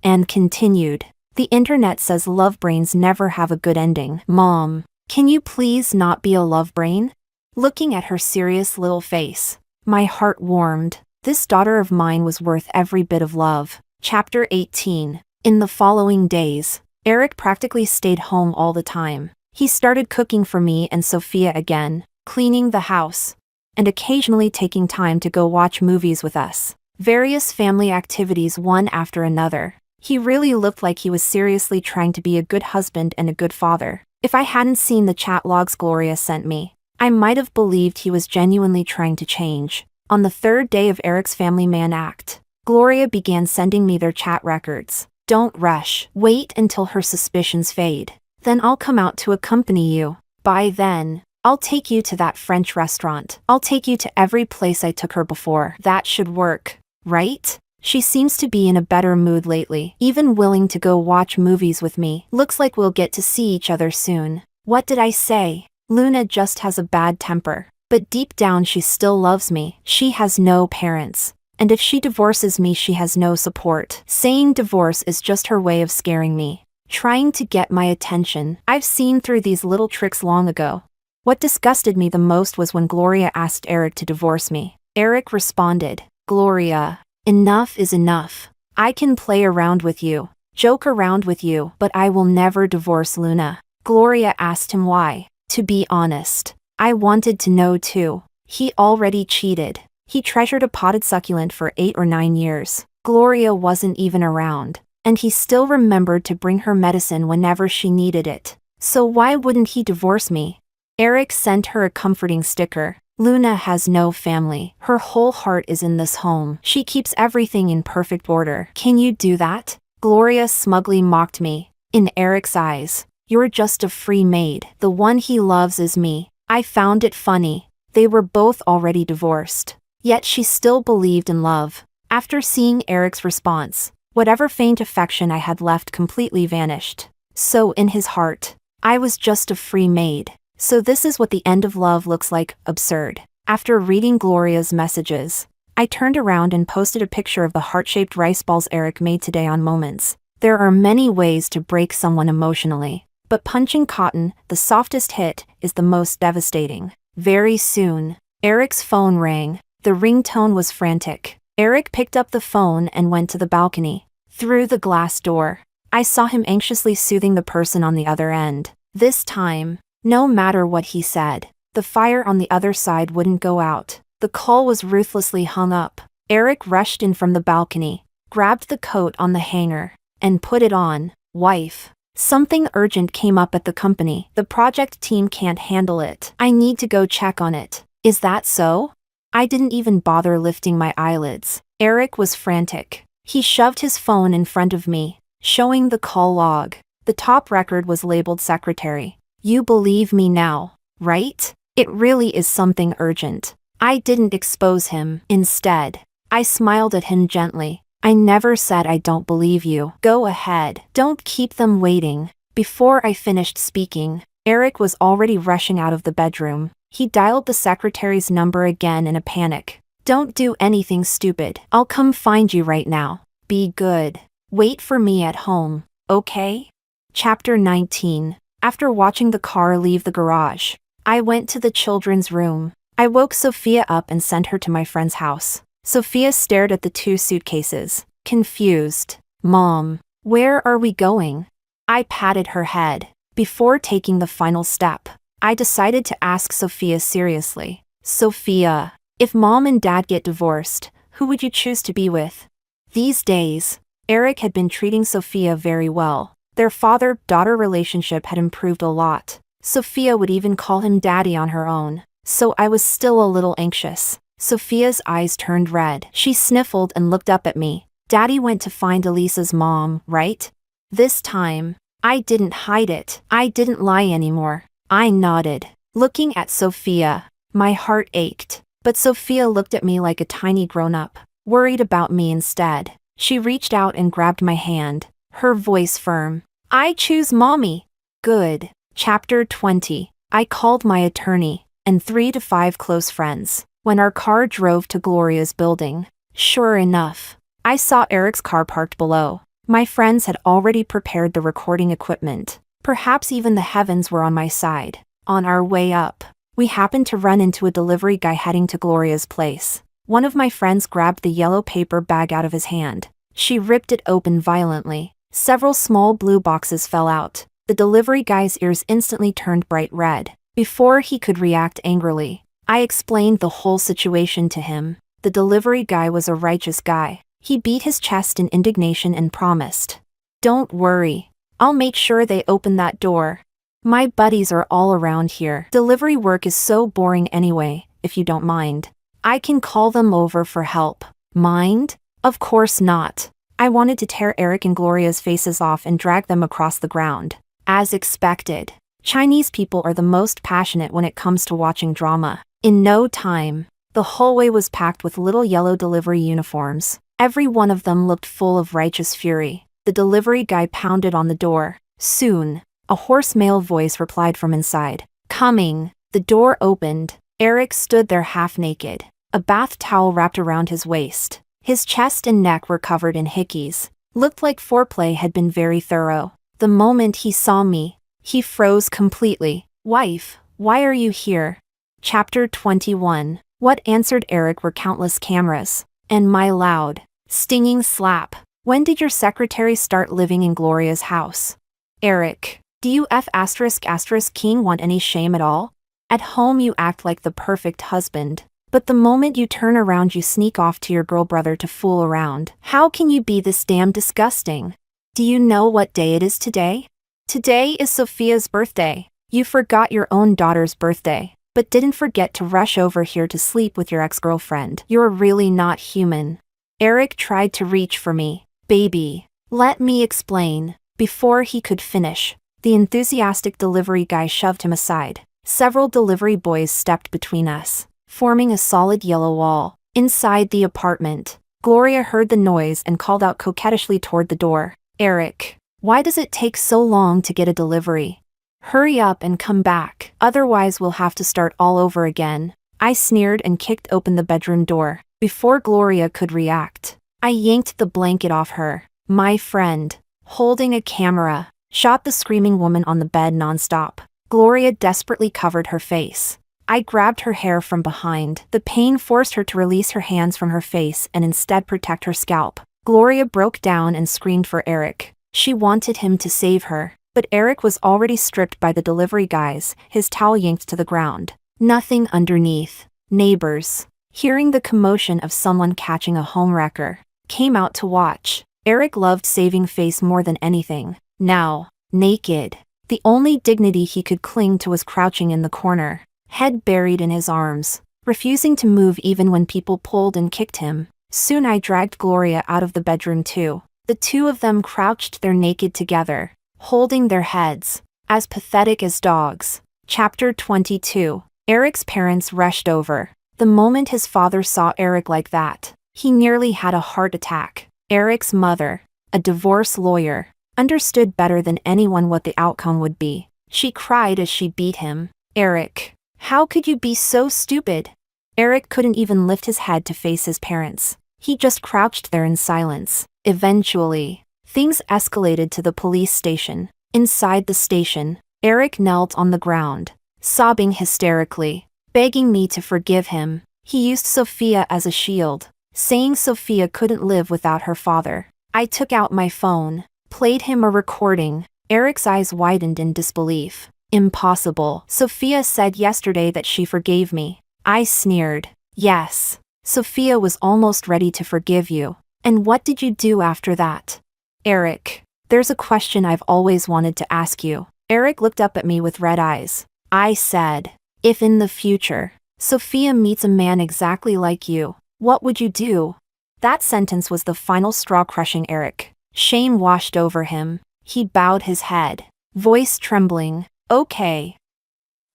and continued, "The internet says love brains never have a good ending. Mom, can you please not be a love brain?" Looking at her serious little face, my heart warmed. This daughter of mine was worth every bit of love. Chapter 18. In the following days, Eric practically stayed home all the time. He started cooking for me and Sophia again, cleaning the house, and occasionally taking time to go watch movies with us. Various family activities one after another. He really looked like he was seriously trying to be a good husband and a good father. If I hadn't seen the chat logs Gloria sent me, I might have believed he was genuinely trying to change. On the third day of Eric's family man act, Gloria began sending me their chat records. "Don't rush. Wait until her suspicions fade. Then I'll come out to accompany you. By then, I'll take you to that French restaurant. I'll take you to every place I took her before. That should work, right? She seems to be in a better mood lately, even willing to go watch movies with me. Looks like we'll get to see each other soon." What did I say? Luna just has a bad temper. But deep down she still loves me. She has no parents. And if she divorces me, she has no support. Saying divorce is just her way of scaring me, trying to get my attention. I've seen through these little tricks long ago. What disgusted me the most was when Gloria asked Eric to divorce me. Eric responded, "Gloria, enough is enough. I can play around with you, joke around with you, but I will never divorce Luna." Gloria asked him why. To be honest, I wanted to know too. He already cheated. He treasured a potted succulent for 8 or 9 years. Gloria wasn't even around, and he still remembered to bring her medicine whenever she needed it. So why wouldn't he divorce me? Eric sent her a comforting sticker. "Luna has no family. Her whole heart is in this home. She keeps everything in perfect order. Can you do that?" Gloria smugly mocked me. In Eric's eyes, "You're just a free maid. The one he loves is me." I found it funny. They were both already divorced. Yet she still believed in love. After seeing Eric's response, whatever faint affection I had left completely vanished. So in his heart, I was just a free maid. So this is what the end of love looks like. Absurd. After reading Gloria's messages, I turned around and posted a picture of the heart-shaped rice balls Eric made today on Moments. There are many ways to break someone emotionally, but punching cotton, the softest hit, is the most devastating. Very soon, Eric's phone rang. The ringtone was frantic. Eric picked up the phone and went to the balcony. Through the glass door, I saw him anxiously soothing the person on the other end. This time, no matter what he said, the fire on the other side wouldn't go out. The call was ruthlessly hung up. Eric rushed in from the balcony, grabbed the coat on the hanger, and put it on. "Wife, something urgent came up at the company. The project team can't handle it. I need to go check on it." "Is that so?" I didn't even bother lifting my eyelids. Eric was frantic. He shoved his phone in front of me, showing the call log. The top record was labeled secretary. "You believe me now, right? It really is something urgent." I didn't expose him. Instead, I smiled at him gently. "I never said I don't believe you. Go ahead. Don't keep them waiting." Before I finished speaking, Eric was already rushing out of the bedroom. He dialed the secretary's number again in a panic. "Don't do anything stupid. I'll come find you right now. Be good. Wait for me at home, okay?" Chapter 19. After watching the car leave the garage, I went to the children's room. I woke Sophia up and sent her to my friend's house. Sophia stared at the 2 suitcases, confused. "Mom, where are we going?" I patted her head. Before taking the final step, I decided to ask Sophia seriously. "Sophia, if Mom and Dad get divorced, who would you choose to be with?" These days, Eric had been treating Sophia very well. Their father-daughter relationship had improved a lot. Sophia would even call him daddy on her own. So I was still a little anxious. Sophia's eyes turned red. She sniffled and looked up at me. "Daddy went to find Elisa's mom, right?" This time, I didn't hide it. I didn't lie anymore. I nodded, looking at Sophia. My heart ached, but Sophia looked at me like a tiny grown-up, worried about me instead. She reached out and grabbed my hand, her voice firm. I choose mommy. Good. Chapter 20. I called my attorney and 3 to 5 close friends when our car drove to Gloria's building. Sure enough, I saw Eric's car parked below. My friends had already prepared the recording equipment. Perhaps even the heavens were on my side. On our way up, we happened to run into a delivery guy heading to Gloria's place. One of my friends grabbed the yellow paper bag out of his hand. She ripped it open violently. Several small blue boxes fell out. The delivery guy's ears instantly turned bright red. Before he could react angrily, I explained the whole situation to him. The delivery guy was a righteous guy. He beat his chest in indignation and promised, "Don't worry, I'll make sure they open that door. My buddies are all around here. Delivery work is so boring anyway, if you don't mind. I can call them over for help." Mind? Of course not. I wanted to tear Eric and Gloria's faces off and drag them across the ground. As expected, Chinese people are the most passionate when it comes to watching drama. In no time, the hallway was packed with little yellow delivery uniforms. Every one of them looked full of righteous fury. The delivery guy pounded on the door. Soon, a hoarse male voice replied from inside. "Coming." The door opened. Eric stood there half naked, a bath towel wrapped around his waist. His chest and neck were covered in hickeys. Looked like foreplay had been very thorough. The moment he saw me, he froze completely. "Wife, why are you here?" Chapter 21. What answered Eric were countless cameras, and my loud, stinging slap. "When did your secretary start living in Gloria's house?" Eric, do you ***king want any shame at all? At home you act like the perfect husband, but the moment you turn around you sneak off to your girl brother to fool around. How can you be this damn disgusting? Do you know what day it is today? Today is Sophia's birthday. You forgot your own daughter's birthday, but didn't forget to rush over here to sleep with your ex-girlfriend. You're really not human. Eric tried to reach for me. "Baby, let me explain." Before he could finish, the enthusiastic delivery guy shoved him aside. Several delivery boys stepped between us, forming a solid yellow wall. Inside the apartment, Gloria heard the noise and called out coquettishly toward the door. "Eric, why does it take so long to get a delivery? Hurry up and come back, otherwise we'll have to start all over again." I sneered and kicked open the bedroom door. Before Gloria could react, I yanked the blanket off her. My friend, holding a camera, shot the screaming woman on the bed nonstop. Gloria desperately covered her face. I grabbed her hair from behind. The pain forced her to release her hands from her face and instead protect her scalp. Gloria broke down and screamed for Eric. She wanted him to save her, but Eric was already stripped by the delivery guys, his towel yanked to the ground. Nothing underneath. Neighbors, hearing the commotion of someone catching a homewrecker, came out to watch. Eric loved saving face more than anything. Now, naked, the only dignity he could cling to was crouching in the corner, head buried in his arms, refusing to move even when people pulled and kicked him. Soon I dragged Gloria out of the bedroom too. The two of them crouched there naked together, holding their heads, as pathetic as dogs. Chapter 22. Eric's parents rushed over. The moment his father saw Eric like that, he nearly had a heart attack. Eric's mother, a divorce lawyer, understood better than anyone what the outcome would be. She cried as she beat him. "Eric, how could you be so stupid?" Eric couldn't even lift his head to face his parents. He just crouched there in silence. Eventually, things escalated to the police station. Inside the station, Eric knelt on the ground, sobbing hysterically, begging me to forgive him. He used Sophia as a shield, saying Sophia couldn't live without her father. I took out my phone, played him a recording. Eric's eyes widened in disbelief. "Impossible. Sophia said yesterday that she forgave me." I sneered. "Yes, Sophia was almost ready to forgive you. And what did you do after that?" "Eric, there's a question I've always wanted to ask you." Eric looked up at me with red eyes. I said, "If in the future, Sophia meets a man exactly like you, what would you do?" That sentence was the final straw crushing Eric. Shame washed over him. He bowed his head, voice trembling. "Okay,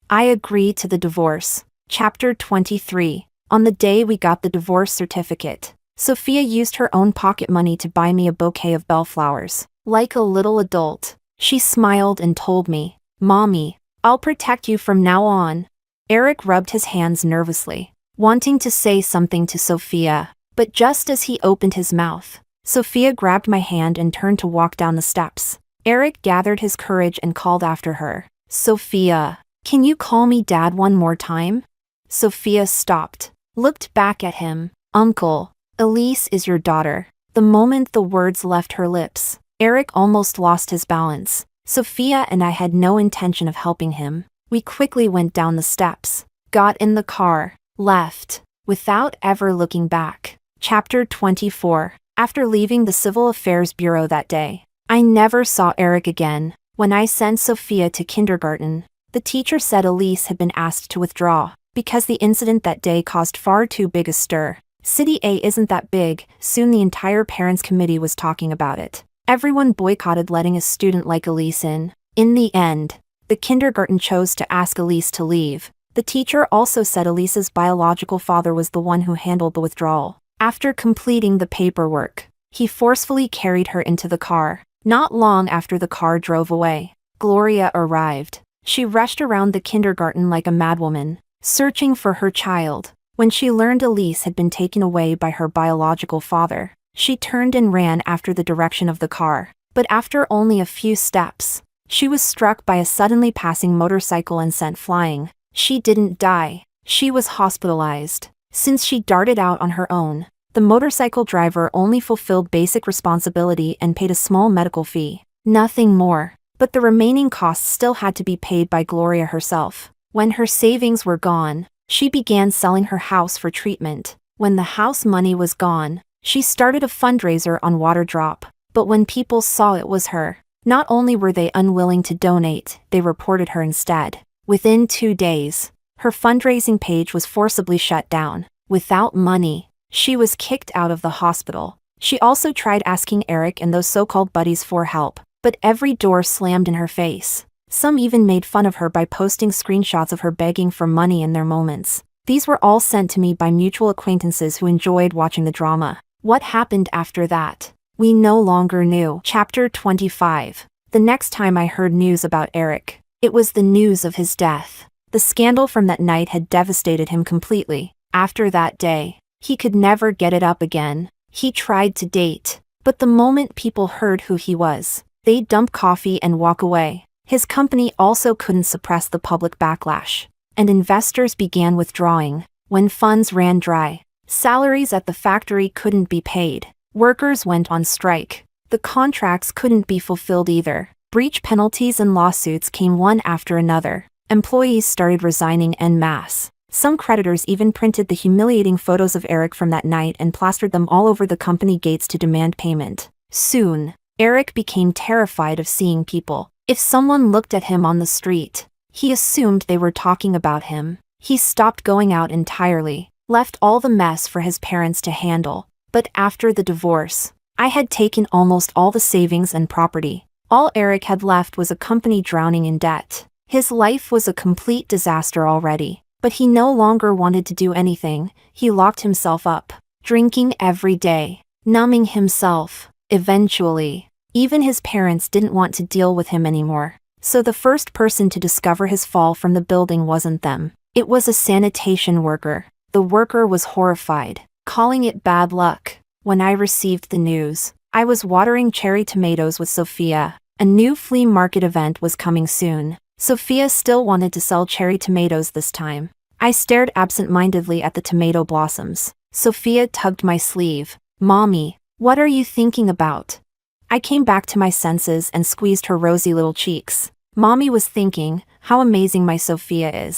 I agree to the divorce. Chapter 23. On the day we got the divorce certificate, Sophia used her own pocket money to buy me a bouquet of bellflowers. Like a little adult, she smiled and told me, "Mommy, I'll protect you from now on." Eric rubbed his hands nervously, wanting to say something to Sophia, but just as he opened his mouth, Sophia grabbed my hand and turned to walk down the steps. Eric gathered his courage and called after her, "Sophia, can you call me Dad one more time?" Sophia stopped, looked back at him. "Uncle, Elise is your daughter." The moment the words left her lips, Eric almost lost his balance. Sophia and I had no intention of helping him. We quickly went down the steps, got in the car, left, without ever looking back. Chapter 24. After leaving the Civil Affairs Bureau that day, I never saw Eric again. When I sent Sophia to kindergarten, the teacher said Elise had been asked to withdraw because the incident that day caused far too big a stir. City A isn't that big. Soon the entire parents' committee was talking about it. Everyone boycotted letting a student like Elise in. In the end, the kindergarten chose to ask Elise to leave. The teacher also said Elise's biological father was the one who handled the withdrawal. After completing the paperwork, he forcefully carried her into the car. Not long after the car drove away, Gloria arrived. She rushed around the kindergarten like a madwoman, searching for her child. When she learned Elise had been taken away by her biological father, she turned and ran after the direction of the car. But after only a few steps, she was struck by a suddenly passing motorcycle and sent flying. She didn't die. She was hospitalized. Since she darted out on her own, the motorcycle driver only fulfilled basic responsibility and paid a small medical fee. Nothing more. But the remaining costs still had to be paid by Gloria herself. When her savings were gone, she began selling her house for treatment. When the house money was gone, she started a fundraiser on Waterdrop. But when people saw it was her, not only were they unwilling to donate, they reported her instead. Within 2 days, her fundraising page was forcibly shut down. Without money, she was kicked out of the hospital. She also tried asking Eric and those so-called buddies for help, but every door slammed in her face. Some even made fun of her by posting screenshots of her begging for money in their moments. These were all sent to me by mutual acquaintances who enjoyed watching the drama. What happened after that? We no longer knew. Chapter 25. The next time I heard news about Eric, it was the news of his death. The scandal from that night had devastated him completely. After that day, he could never get it up again. He tried to date, but the moment people heard who he was, they'd dump coffee and walk away. His company also couldn't suppress the public backlash, and investors began withdrawing. When funds ran dry, salaries at the factory couldn't be paid. Workers went on strike. The contracts couldn't be fulfilled either. Breach penalties and lawsuits came one after another. Employees started resigning en masse. Some creditors even printed the humiliating photos of Eric from that night and plastered them all over the company gates to demand payment. Soon, Eric became terrified of seeing people. If someone looked at him on the street, he assumed they were talking about him. He stopped going out entirely, left all the mess for his parents to handle. But after the divorce, I had taken almost all the savings and property. All Eric had left was a company drowning in debt. His life was a complete disaster already, but he no longer wanted to do anything. He locked himself up, drinking every day, numbing himself. Eventually, even his parents didn't want to deal with him anymore. So the first person to discover his fall from the building wasn't them. It was a sanitation worker. The worker was horrified, calling it bad luck. When I received the news, I was watering cherry tomatoes with Sophia. A new flea market event was coming soon. Sophia still wanted to sell cherry tomatoes this time. I stared absent-mindedly at the tomato blossoms. Sophia tugged my sleeve. "Mommy, what are you thinking about?" I came back to my senses and squeezed her rosy little cheeks. Mommy was thinking, how amazing my Sophia is.